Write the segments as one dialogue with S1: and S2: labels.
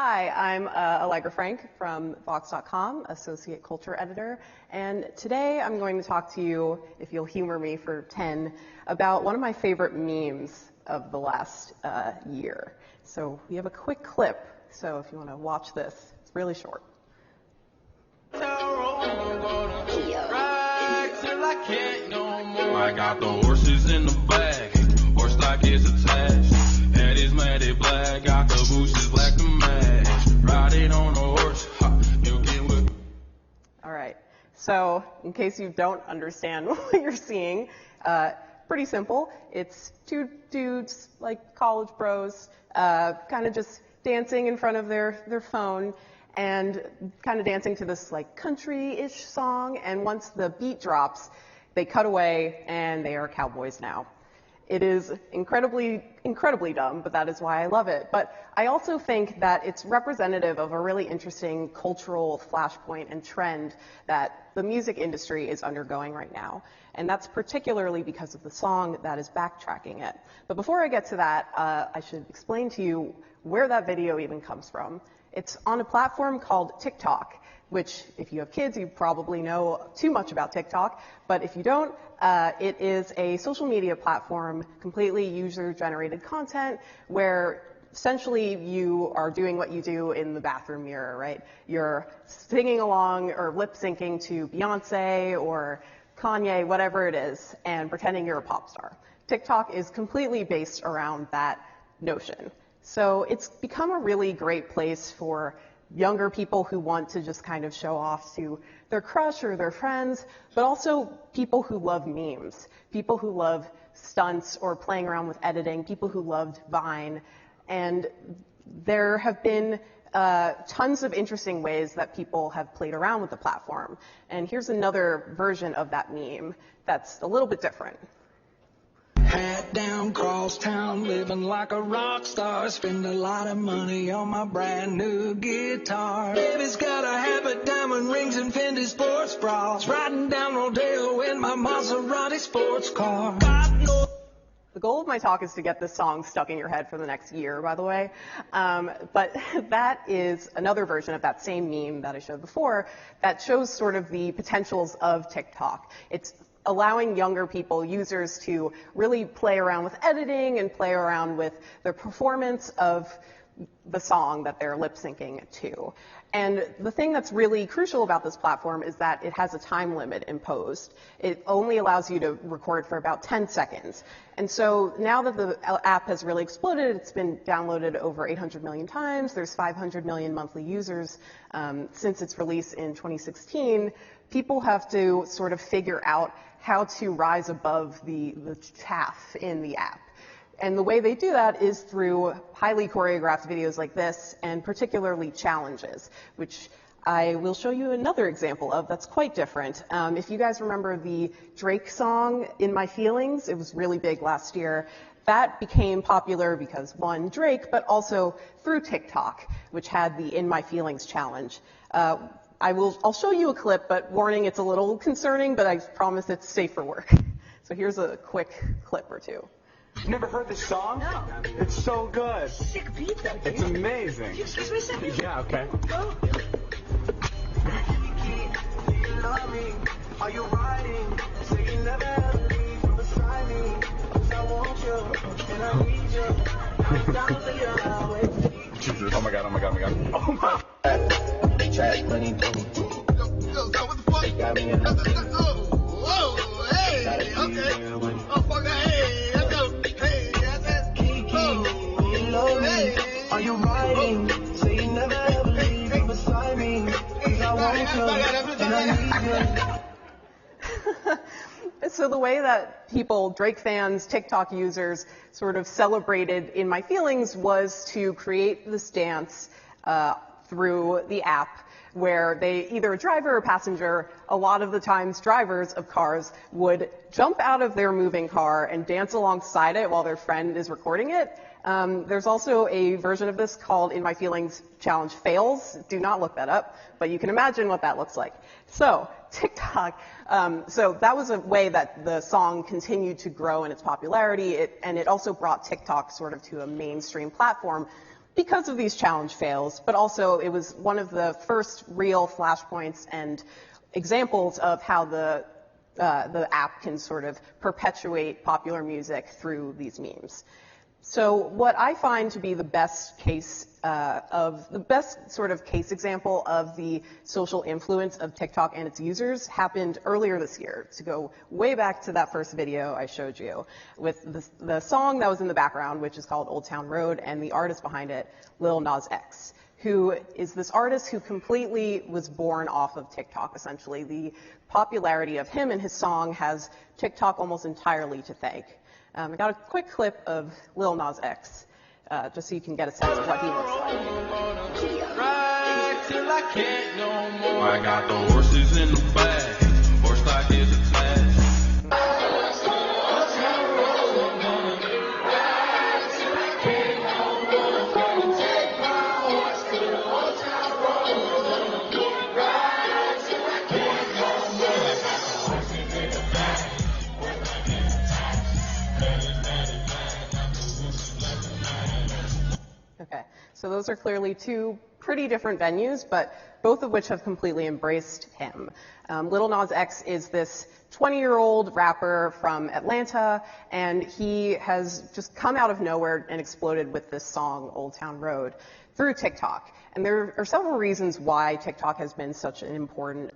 S1: Hi, I'm Allegra from Vox.com, Associate Culture Editor, and today I'm going to talk to you, if you'll humor me for 10, about one of my favorite memes of the last year. So we have a quick clip, so if you want to watch this, it's really short.
S2: I got the horses in the back, horse stock is attached. Head is matted black, got the bushes black to match. Riding on a horse, you get with.
S1: All right, so in case you don't understand what you're seeing, pretty simple. It's two dudes, like college bros, kind of just dancing in front of their phone and kind of dancing to this like country-ish song, and once the beat drops, they cut away and they are cowboys now. It is incredibly dumb, but that is why I love it. But I also think that it's representative of a really interesting cultural flashpoint and trend that the music industry is undergoing right now. And that's particularly because of the song that is backtracking it. But before I get to that, I should explain to you where that video even comes from. It's on a platform called TikTok, which if you have kids, you probably know too much about TikTok. But if you don't, it is a social media platform, completely user-generated content, where essentially you are doing what you do in the bathroom mirror, right? You're singing along or lip-syncing to Beyonce or Kanye, whatever it is, and pretending you're a pop star. TikTok is completely based around that notion. So it's become a really great place for younger people who want to just kind of show off to their crush or their friends, but also people who love memes, people who love stunts or playing around with editing, people who loved Vine. And there have been tons of interesting ways that people have played around with the platform. And here's another version of that meme that's a little bit different.
S3: Hat down, cross town, living like a rock star. Spend a lot of money on my brand new guitar. Baby's got a habit, diamond rings and Fendi sports bras. Riding down Rodeo in my Maserati sports car.
S1: The goal of my talk is to get this song stuck in your head for the next year, by the way. But that is another version of that same meme that I showed before that shows sort of the potentials of TikTok. It's allowing younger people, users, to really play around with editing and play around with the performance of the song that they're lip syncing to. And the thing that's really crucial about this platform is that it has a time limit imposed. It only allows you to record for about 10 seconds. And so now that the app has really exploded, it's been downloaded over 800 million times. There's 500 million monthly users since its release in 2016. People have to sort of figure out how to rise above the chaff in the app. And the way they do that is through highly choreographed videos like this, and particularly challenges, which I will show you another example of that's quite different. If you guys remember the Drake song, In My Feelings, it was really big last year. That became popular because, one, Drake, but also through TikTok, which had the In My Feelings challenge. I'll show you a clip, but warning, it's a little concerning, but I promise it's safe for work. So here's a quick clip or two.
S4: Never heard this song?
S5: No.
S4: It's so good.
S5: Sick beat though, dude.
S4: It's amazing.
S5: You excuse me a second?
S4: Yeah, okay.
S5: Go.
S3: Are you riding? Say you never ever leave from beside me. 'Cause I want you and I need you. I'm down for you always.
S4: Jesus. Oh my god, oh my god, oh my god. Oh my.
S3: Trash money.
S6: What the fuck?
S3: They got me in the
S6: Whoa, hey, okay. Oh, fuck, hey, let's go. Hey, that's it.
S3: Kiki, you love me. Are you riding? Say you never ever leave from beside me. 'Cause I want you and I need you.
S1: So the way that people, Drake fans, TikTok users, sort of celebrated In My Feelings was to create this dance through the app where they, either a driver or passenger, a lot of the times drivers of cars, would jump out of their moving car and dance alongside it while their friend is recording it. There's also a version of this called In My Feelings Challenge Fails. Do not look that up, but you can imagine what that looks like. So TikTok, so that was a way that the song continued to grow in its popularity, and it also brought TikTok sort of to a mainstream platform because of these challenge fails, but also it was one of the first real flashpoints and examples of how the app can sort of perpetuate popular music through these memes. So what I find to be the best case sort of case example of the social influence of TikTok and its users happened earlier this year. To go way back to that first video I showed you with the song that was in the background, which is called Old Town Road, and the artist behind it, Lil Nas X, who is this artist who completely was born off of TikTok, essentially. The popularity of him and his song has TikTok almost entirely to thank. I got a quick clip of Lil Nas X, just so you can get a sense of what he looks like.
S2: Ride till I can't no more. I got the horses in the back. Horse stock is attached.
S1: Okay, so those are clearly two pretty different venues, but both of which have completely embraced him. Lil Nas X is this 20-year-old rapper from Atlanta, and he has just come out of nowhere and exploded with this song, Old Town Road, through TikTok. And there are several reasons why TikTok has been such an important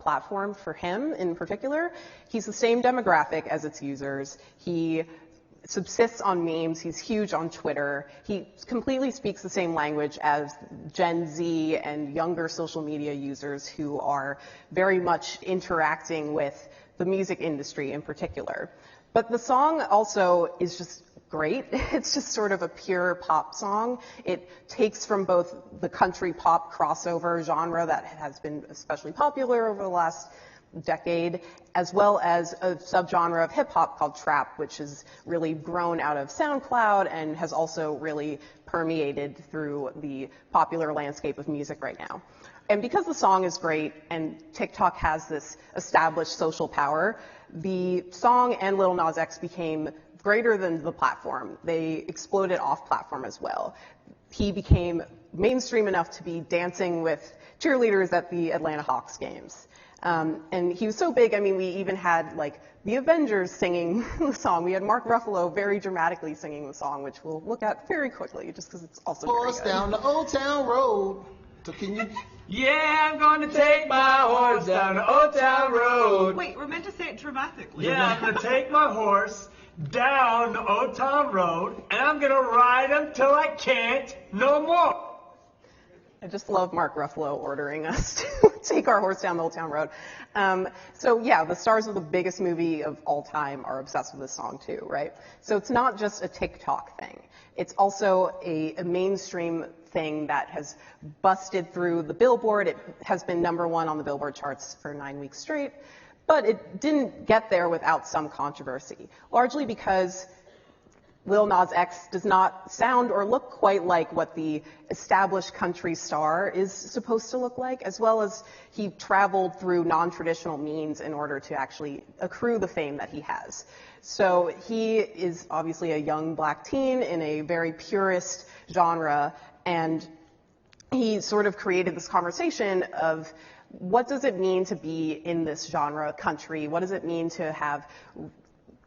S1: platform for him in particular. He's the same demographic as its users. He subsists on memes. He's huge on Twitter. He completely speaks the same language as Gen Z and younger social media users who are very much interacting with the music industry in particular. But the song also is just great. It's just sort of a pure pop song. It takes from both the country pop crossover genre that has been especially popular over the last decade, as well as a subgenre of hip hop called trap, which has really grown out of SoundCloud and has also really permeated through the popular landscape of music right now. And because the song is great and TikTok has this established social power, the song and Lil Nas X became greater than the platform. They exploded off platform as well. He became mainstream enough to be dancing with cheerleaders at the Atlanta Hawks games. And he was so big, I mean, we even had like the Avengers singing the song. We had Mark Ruffalo very dramatically singing the song, which we'll look at very quickly, just because it's also very
S6: Horse
S1: good.
S6: down the Old Town Road. So can you?
S5: Yeah, I'm gonna take my horse down the Old Town Road.
S7: Wait, we're meant to say it dramatically.
S5: Yeah, I'm gonna take my horse down the Old Town Road, and I'm gonna ride him till I can't no more.
S1: I just love Mark Ruffalo ordering us to take our horse down the Old Town Road. So yeah, the stars of the biggest movie of all time are obsessed with this song too, right? So it's not just a TikTok thing. It's also a mainstream thing that has busted through the Billboard. It has been #1 on the Billboard charts for 9 weeks straight, but it didn't get there without some controversy, largely because Lil Nas X does not sound or look quite like what the established country star is supposed to look like, as well as he traveled through non-traditional means in order to actually accrue the fame that he has. So he is obviously a young black teen in a very purist genre, and he sort of created this conversation of what does it mean to be in this genre country? What does it mean to have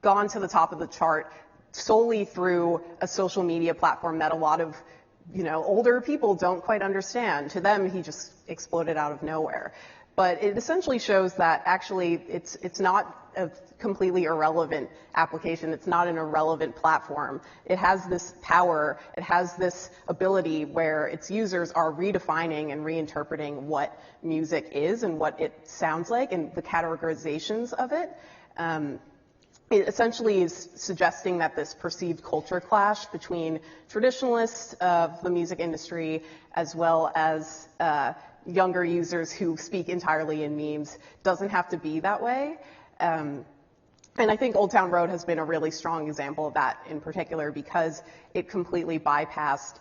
S1: gone to the top of the chart solely through a social media platform that a lot of, older people don't quite understand? To them, he just exploded out of nowhere. But it essentially shows that actually it's not a completely irrelevant application. It's not an irrelevant platform. It has this power. It has this ability where its users are redefining and reinterpreting what music is and what it sounds like and the categorizations of it. It essentially is suggesting that this perceived culture clash between traditionalists of the music industry as well as younger users who speak entirely in memes doesn't have to be that way. And I think Old Town Road has been a really strong example of that in particular because it completely bypassed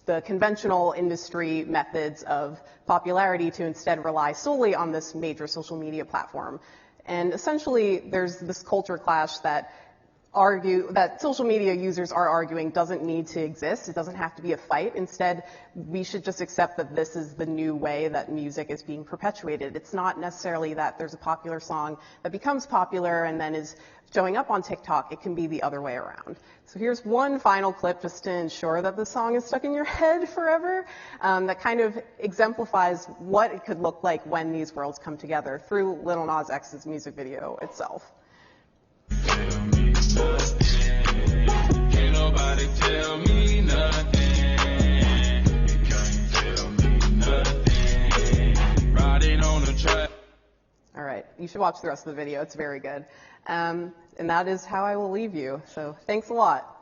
S1: the conventional industry methods of popularity to instead rely solely on this major social media platform. And essentially, there's this culture clash that argue that social media users are arguing doesn't need to exist. It doesn't have to be a fight. Instead, we should just accept that this is the new way that music is being perpetuated. It's not necessarily that there's a popular song that becomes popular and then is showing up on TikTok. It can be the other way around. So here's one final clip just to ensure that the song is stuck in your head forever, that kind of exemplifies what it could look like when these worlds come together through Lil Nas X's music video itself.
S2: Can't nobody tell me nothing. You can't tell me nothing. Riding on the track.
S1: All right, you should watch the rest of the video. It's very good. And that is how I will leave you. So thanks a lot.